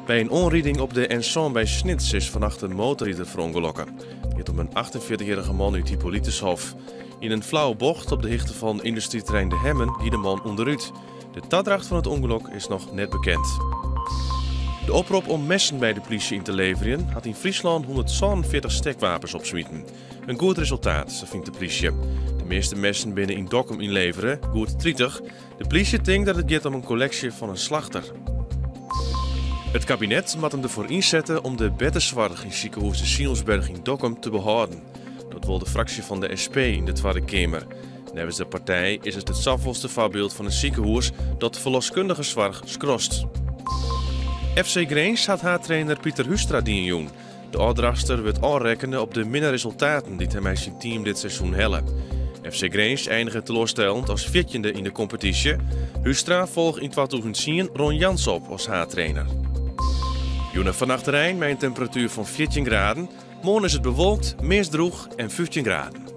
Bij een onrieding op de Enson bij Snits is vannacht een motorrijder verongelokken. Het gaat om een 48-jarige man uit Hippolytushof. In een flauwe bocht op de hichte van industrieterrein De Hemmen ging de man onderuit. De taddracht van het ongeluk is nog net bekend. De oproep om messen bij de politie in te leveren had in Friesland 147 stekwapens opsmieten. Een goed resultaat, zo vindt de politie. De meeste messen binnen in Dokkum inleveren, goed 30. De politie denkt dat het gaat om een collectie van een slachter. Het kabinet moet hem ervoor inzetten om de beddenzorg in ziekenhuis de Sionsberg in Dokkum te behouden. Dat wil de fractie van de SP in de Tweede Kamer. Nevens de partij is het zoveelste voorbeeld van een ziekenhuis dat verloskundige zorg skrost. FC Grains had haar trainer Pieter Hustra dienjoen. De ouddrachtster werd aanrekenen op de minder resultaten die hij met zijn team dit seizoen hellen. FC Grains eindigde teleurstellend als 14e in de competitie. Hustra volgt in 2010 Ron Jans op als haar trainer. Joenen vannacht Rijn met een temperatuur van 14 graden. Morgen is het bewolkt, meest droog en 15 graden.